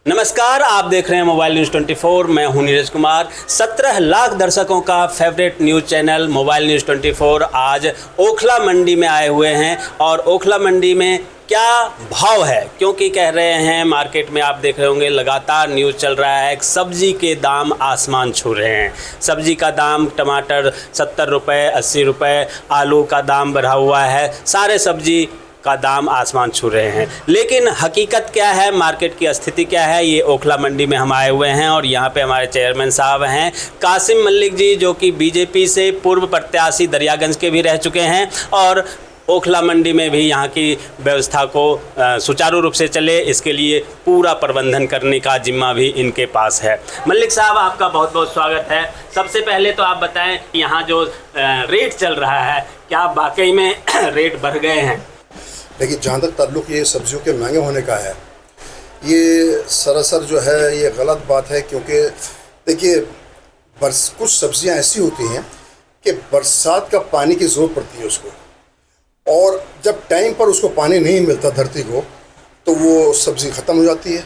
नमस्कार, आप देख रहे हैं मोबाइल न्यूज़ 24। मैं हूं नीरज कुमार। 17 लाख दर्शकों का favourite news channel mobile news 24 आज ओखला मंडी में आए हुए हैं। और ओखला मंडी में क्या भाव है, क्योंकि कह रहे हैं मार्केट में, आप देख रहे होंगे लगातार न्यूज़ चल रहा है, सब्जी के दाम आसमान छू रहे हैं। सब्जी का दाम टमाटर 70 रुपये, 80 रुपये, आलू का दाम बढ़ा हुआ है, सारे सब्जी का दाम आसमान छू रहे हैं। लेकिन हकीकत क्या है, मार्केट की स्थिति क्या है, ये ओखला मंडी में हम आए हुए हैं। और यहाँ पे हमारे चेयरमैन साहब हैं कासिम मलिक जी, जो कि बीजेपी से पूर्व प्रत्याशी दरियागंज के भी रह चुके हैं और ओखला मंडी में भी यहाँ की व्यवस्था को सुचारू रूप से चले, इसके लिए पूरा प्रबंधन करने का जिम्मा भी इनके पास है। मलिक साहब, आपका बहुत बहुत स्वागत है। सबसे पहले तो आप बताएं, यहाँ जो रेट चल रहा है, क्या वाकई में रेट बढ़ गए हैं? देखिए, जहाँ तक ताल्लुक़ ये सब्जियों के महंगे होने का है, ये सरासर जो है ये गलत बात है। क्योंकि देखिए, कुछ सब्जियाँ ऐसी होती हैं कि बरसात का पानी की ज़रूरत पड़ती है उसको, और जब टाइम पर उसको पानी नहीं मिलता धरती को, तो वो सब्ज़ी ख़त्म हो जाती है,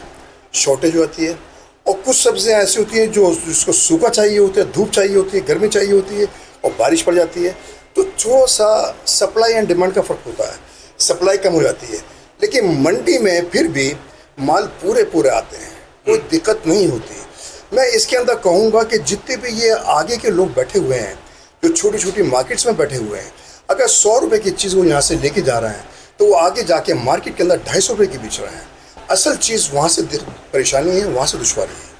शॉर्टेज हो जाती है। और कुछ सब्जियाँ ऐसी होती हैं जो जिसको सूखा चाहिए होता है, धूप चाहिए होती है, गर्मी चाहिए होती है, और बारिश पड़ जाती है, तो थोड़ा सा सप्लाई एंड डिमांड का फ़र्क होता है, सप्लाई कम हो जाती है। लेकिन मंडी में फिर भी माल पूरे आते हैं, कोई दिक्कत नहीं होती। मैं इसके अंदर कहूँगा कि जितने भी ये आगे के लोग बैठे हुए हैं, जो छोटी छोटी मार्केट्स में बैठे हुए हैं, अगर 100 रुपये की चीज़ वो यहाँ से लेके जा रहे हैं, तो वो आगे जाके मार्केट के अंदर 250 रुपये की बेच रहे हैं। असल चीज़ वहाँ से परेशानी है, वहाँ से दुश्वारी है।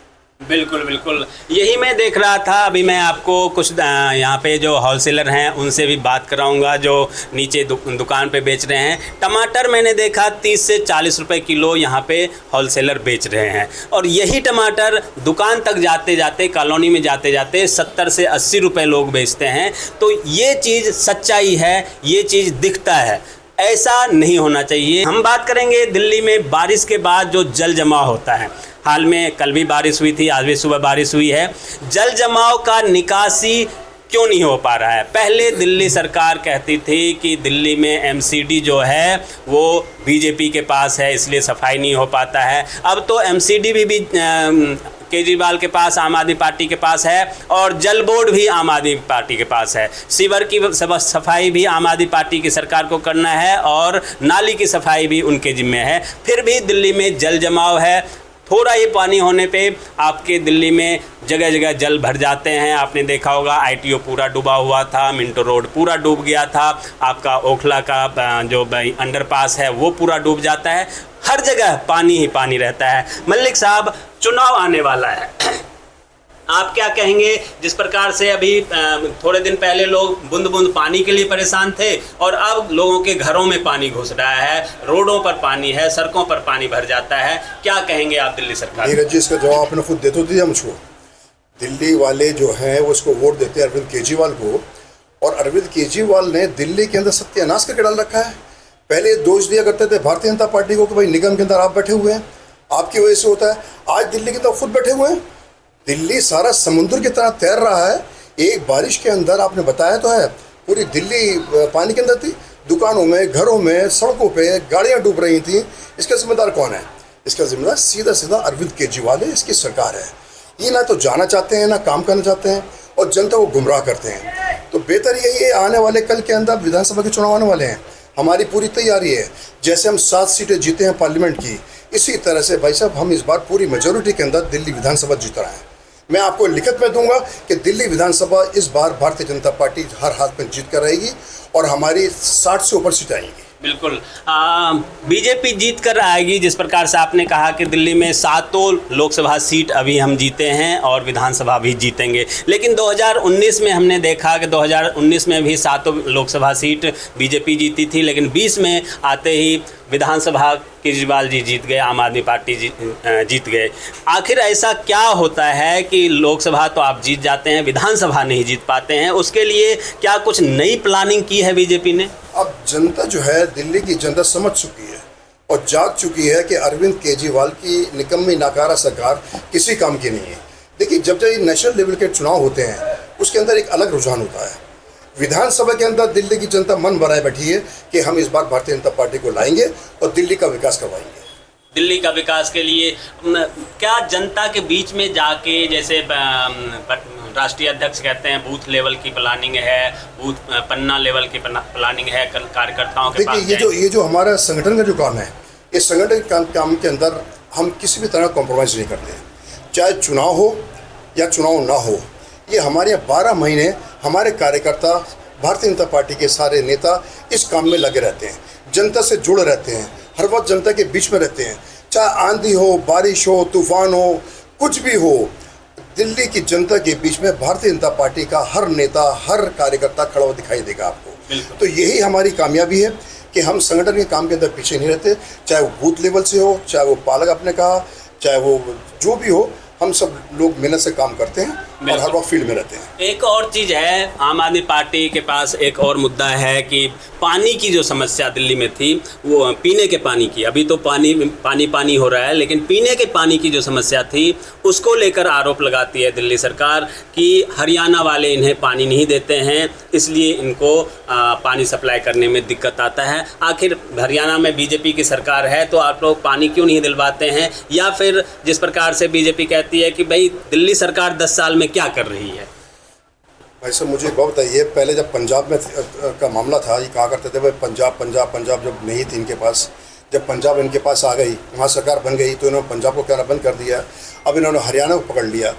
बिल्कुल बिल्कुल, यही मैं देख रहा था। अभी मैं आपको कुछ यहाँ पे जो होलसेलर हैं उनसे भी बात कराऊंगा, जो नीचे दुकान पे बेच रहे हैं। टमाटर मैंने देखा 30 से 40 रुपए किलो यहाँ पे होलसेलर बेच रहे हैं, और यही टमाटर दुकान तक जाते जाते, कॉलोनी में जाते जाते 70 से 80 रुपये लोग बेचते हैं। तो ये चीज़ सच्चाई है, ये चीज़ दिखता है, ऐसा नहीं होना चाहिए। हम बात करेंगे दिल्ली में बारिश के बाद जो जल जमाव होता है। हाल में कल भी बारिश हुई थी, आज भी सुबह बारिश हुई है। जल जमाव का निकासी क्यों नहीं हो पा रहा है? पहले दिल्ली सरकार कहती थी कि दिल्ली में एमसीडी जो है वो बीजेपी के पास है, इसलिए सफाई नहीं हो पाता है। अब तो एमसीडी भी केजरीवाल के पास, आम आदमी पार्टी के पास है, और जल बोर्ड भी आम आदमी पार्टी के पास है। सीवर की सफाई भी आम आदमी पार्टी की सरकार को करना है, और नाली की सफाई भी उनके जिम्मे है। फिर भी दिल्ली में जल जमाव है। थोड़ा ही पानी होने पे आपके दिल्ली में जगह जगह जल भर जाते हैं। आपने देखा होगा, आईटीओ पूरा डूबा हुआ था, मिंटो रोड पूरा डूब गया था, आपका ओखला का जो अंडरपास है वो पूरा डूब जाता है। हर जगह पानी ही पानी रहता है। मलिक साहब, चुनाव आने वाला है, आप क्या कहेंगे? जिस प्रकार से अभी थोड़े दिन पहले लोग बूंद बूंद पानी के लिए परेशान थे, और अब लोगों के घरों में पानी घुस रहा है, रोडों पर पानी है, सड़कों पर पानी भर जाता है, क्या कहेंगे आप दिल्ली सरकार? नीरज जी, इसका जवाब आपने खुद दे तो दिया मुझको। दिल्ली वाले जो हैं वो इसको वोट देते हैं अरविंद केजरीवाल को, और अरविंद केजरीवाल ने दिल्ली के अंदर सत्यानाश करके डाल रखा है। पहले दोष दिया करते थे भारतीय जनता पार्टी को कि भाई निगम के अंदर आप बैठे हुए हैं, आपकी वजह से होता है। आज दिल्ली के अंदर खुद बैठे हुए हैं। दिल्ली सारा समुद्र की तरह तैर रहा है। एक बारिश के अंदर आपने बताया तो है, पूरी दिल्ली पानी के अंदर थी, दुकानों में, घरों में, सड़कों पे गाड़ियां डूब रही थी। इसका जिम्मेदार कौन है? इसका जिम्मेदार सीधा सीधा अरविंद केजरीवाल है, इसकी सरकार है। ये ना तो जाना चाहते हैं, ना काम करना चाहते हैं, और जनता को गुमराह करते हैं। तो बेहतर यही है, आने वाले कल के अंदर विधानसभा के चुनाव आने वाले हैं, हमारी पूरी तैयारी है। जैसे हम 7 सीटें जीते हैं पार्लियामेंट की, इसी तरह से भाई साहब हम इस बार पूरी मेजोरिटी के अंदर दिल्ली विधानसभा जीत रहे हैं। मैं आपको लिखित में दूंगा कि दिल्ली विधानसभा इस बार भारतीय जनता पार्टी हर हाथ में जीत कर रहेगी, और हमारी 60 से ऊपर सीटें आएंगी। बिल्कुल, बीजेपी जीत कर आएगी। जिस प्रकार से आपने कहा कि दिल्ली में 7 लोकसभा सीट अभी हम जीते हैं, और विधानसभा भी जीतेंगे। लेकिन 2019 में हमने देखा कि 2019 में भी 7 लोकसभा सीट बीजेपी जीती थी, लेकिन 20 में आते ही विधानसभा केजरीवाल जी जीत गए, आम आदमी पार्टी जीत गए। आखिर ऐसा क्या होता है कि लोकसभा तो आप जीत जाते हैं, विधानसभा नहीं जीत पाते हैं? उसके लिए क्या कुछ नई प्लानिंग की है बीजेपी ने? अब जनता जो है, दिल्ली की जनता समझ चुकी है और जाग चुकी है कि अरविंद केजरीवाल की निकम्मी नाकारा सरकार किसी काम की नहीं है। देखिए, जब जब नेशनल लेवल के चुनाव होते हैं, उसके अंदर एक अलग रुझान होता है। विधानसभा के अंदर दिल्ली की जनता मन बनाए बैठी है कि हम इस बार भारतीय जनता पार्टी को लाएंगे और दिल्ली का विकास करवाएंगे। दिल्ली का विकास के लिए क्या जनता के बीच में जाके, जैसे राष्ट्रीय अध्यक्ष कहते हैं बूथ लेवल की प्लानिंग है, बूथ पन्ना लेवल की प्लानिंग है, कार्यकर्ताओं के पास देखिए ये जो हमारा संगठन का जो काम है, इस संगठन के काम के अंदर हम किसी भी तरह कॉम्प्रोमाइज़ नहीं करते, चाहे चुनाव हो या चुनाव ना हो। ये हमारे यहाँ 12 महीने हमारे कार्यकर्ता, भारतीय जनता पार्टी के सारे नेता इस काम में लगे रहते हैं, जनता से जुड़े रहते हैं, हर वक्त जनता के बीच में रहते हैं। चाहे आंधी हो, बारिश हो, तूफान हो, कुछ भी हो, दिल्ली की जनता के बीच में भारतीय जनता पार्टी का हर नेता, हर कार्यकर्ता खड़ा हुआ दिखाई देगा आपको। तो यही हमारी कामयाबी है कि हम संगठन के काम के अंदर पीछे नहीं रहते, चाहे वो बूथ लेवल से हो, चाहे वो पालक आपने कहा, चाहे वो जो भी हो, हम सब लोग मेहनत से काम करते हैं और हर वक्त फील्ड में रहते हैं। एक और चीज़ है, आम आदमी पार्टी के पास एक और मुद्दा है कि पानी की जो समस्या दिल्ली में थी, वो पीने के पानी की, अभी तो पानी हो रहा है, लेकिन पीने के पानी की जो समस्या थी उसको लेकर आरोप लगाती है दिल्ली सरकार कि हरियाणा वाले इन्हें पानी नहीं देते हैं, इसलिए इनको पानी सप्लाई करने में दिक्कत आता है। आखिर हरियाणा में बीजेपी की सरकार है तो आप लोग पानी क्यों नहीं दिलवाते हैं? या फिर जिस प्रकार से बीजेपी कहती है कि भाई दिल्ली सरकार 10 साल में क्या कर रही है। भाई साहब मुझे बहुत बताइए, पहले जब पंजाब में का मामला था, ये कहा करते थे भाई पंजाब जब नहीं थी इनके पास, जब पंजाब इनके पास आ गई, वहाँ सरकार बन गई, तो इन्होंने पंजाब को कहना बंद कर दिया। अब इन्होंने हरियाणा को पकड़ लिया।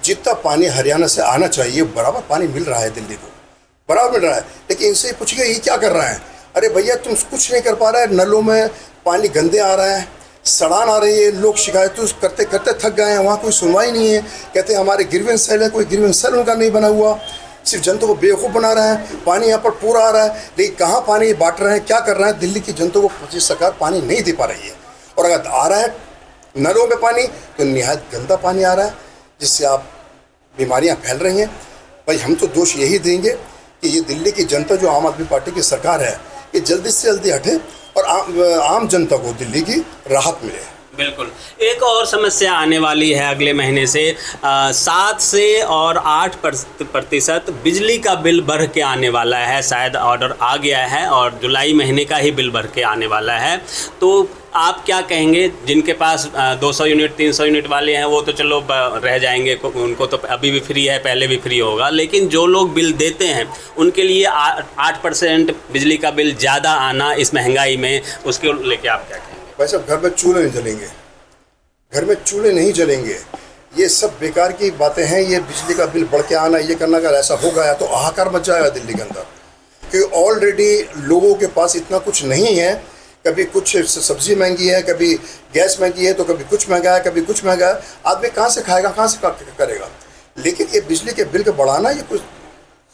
जितना पानी हरियाणा से आना चाहिए बराबर पानी मिल रहा है, दिल्ली को बराबर मिल रहा है, लेकिन इनसे पूछिए ये क्या कर रहा है? अरे भैया तुम कुछ नहीं कर पा रहा है, नलों में पानी गंदे आ रहा है, सड़ान आ रही है, लोग शिकायतों करते करते थक गए हैं, वहाँ कोई सुनवाई नहीं है। कहते हैं हमारे ग्रीवेंस सेल है, कोई ग्रीवेंस सेल उनका नहीं बना हुआ, सिर्फ जनता को बेवकूफ़ बना रहे हैं। पानी यहाँ पर पूरा आ रहा है, लेकिन कहाँ पानी बांट रहे हैं, क्या कर रहे हैं? दिल्ली की जनता को सरकार पानी नहीं दे पा रही है। और अगर आ रहा है नलों में पानी तो निहायत गंदा पानी आ रहा है, जिससे आप बीमारियाँ फैल रही हैं। भाई हम तो दोष यही देंगे कि ये दिल्ली की जनता जो आम आदमी पार्टी की सरकार है, ये जल्दी से जल्दी हटे और आम जनता को दिल्ली की राहत मिले। बिल्कुल। एक और समस्या आने वाली है अगले महीने से, 7 से और 8% बिजली का बिल बढ़ के आने वाला है। शायद ऑर्डर आ गया है और जुलाई महीने का ही बिल बढ़ के आने वाला है। तो आप क्या कहेंगे? जिनके पास 200 यूनिट 300 यूनिट वाले हैं वो तो चलो रह जाएंगे, उनको तो अभी भी फ्री है, पहले भी फ्री होगा, लेकिन जो लोग बिल देते हैं उनके लिए 8% बिजली का बिल ज़्यादा आना इस महंगाई में, उसके लेके आप क्या कहेंगे? भाई साहब घर में चूल्हे नहीं जलेंगे, घर में चूल्हे नहीं जलेंगे, ये सब बेकार की बातें हैं। ये बिजली का बिल बढ़ के आना, ये करना, अगर ऐसा हो गया तो हाहाकार मच जाएगा दिल्ली के अंदर, क्योंकि ऑलरेडी लोगों के पास इतना कुछ नहीं है। कभी कुछ सब्जी महंगी है, कभी गैस महंगी है, तो कभी कुछ महंगा है, कभी कुछ महंगा है। आदमी कहाँ से खाएगा, कहाँ से करेगा? लेकिन ये बिजली के बिल को बढ़ाना, ये कुछ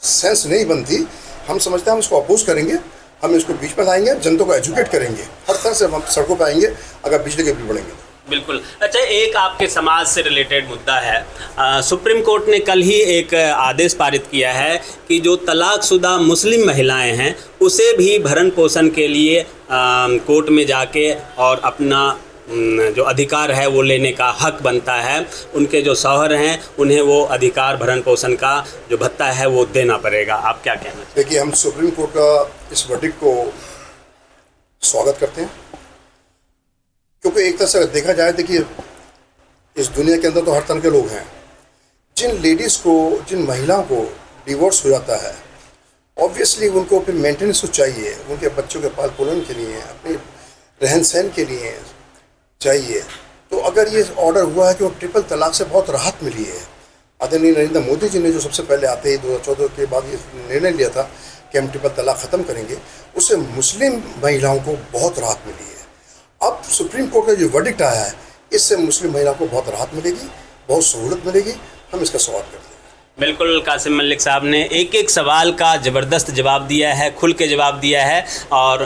सेंस नहीं बनती। हम समझते हैं हम इसको अपोज करेंगे, हम इसको बीच में लाएंगे, जनता को एजुकेट करेंगे, हर तरह से हम सड़कों पर आएंगे अगर बिजली के बिल बढ़ेंगे। बिल्कुल। अच्छा, एक आपके समाज से रिलेटेड मुद्दा है। सुप्रीम कोर्ट ने कल ही एक आदेश पारित किया है कि जो तलाकशुदा मुस्लिम महिलाएं हैं उसे भी भरण पोषण के लिए कोर्ट में जाके और अपना जो अधिकार है वो लेने का हक बनता है। उनके जो शौहर हैं उन्हें वो अधिकार भरण पोषण का जो भत्ता है वो देना पड़ेगा। आप क्या कहना चाहिए? देखिए, हम सुप्रीम कोर्ट का इस वर्डिक्ट को स्वागत करते हैं, क्योंकि एक तरह से अगर देखा जाए, देखिए इस दुनिया के अंदर तो हर तरह के लोग हैं। जिन लेडीज़ को, जिन महिलाओं को डिवोर्स हो जाता है, ऑब्वियसली उनको फिर मेंटेनेंस तो चाहिए, उनके बच्चों के पाल पोलन के लिए, अपने रहन सहन के लिए चाहिए। तो अगर ये ऑर्डर हुआ है कि वो ट्रिपल तलाक से बहुत राहत मिली है, आदरणीय नरेंद्र मोदी जी ने जो सबसे पहले आते ही 2014 के बाद ये निर्णय लिया था कि हम ट्रिपल तलाक ख़त्म करेंगे, उससे मुस्लिम महिलाओं को बहुत राहत मिली है। अब सुप्रीम कोर्ट का जो वर्डिक्ट आया है, इससे मुस्लिम महिलाओं को बहुत राहत मिलेगी, बहुत सहूलत मिलेगी। हम इसका स्वागत करते हैं। बिल्कुल, कासिम मलिक साहब ने एक एक सवाल का ज़बरदस्त जवाब दिया है, खुल के जवाब दिया है और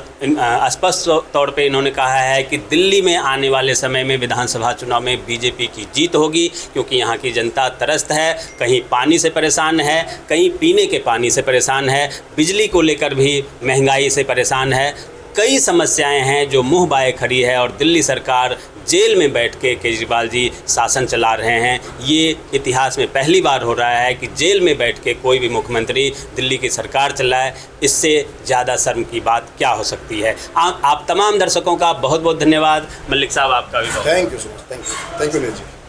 स्पष्ट तौर पे इन्होंने कहा है कि दिल्ली में आने वाले समय में विधानसभा चुनाव में बीजेपी की जीत होगी, क्योंकि यहाँ की जनता त्रस्त है, कहीं पानी से परेशान है, कहीं पीने के पानी से परेशान है, बिजली को लेकर भी महंगाई से परेशान है। कई समस्याएं हैं जो मुंह बाए खड़ी है और दिल्ली सरकार जेल में बैठ के केजरीवाल जी शासन चला रहे हैं। ये इतिहास में पहली बार हो रहा है कि जेल में बैठ के कोई भी मुख्यमंत्री दिल्ली की सरकार चलाए। इससे ज़्यादा शर्म की बात क्या हो सकती है। आप तमाम दर्शकों का बहुत बहुत धन्यवाद। मलिक साहब आपका भी बहुत thank you so much, thank you Neeraj ji.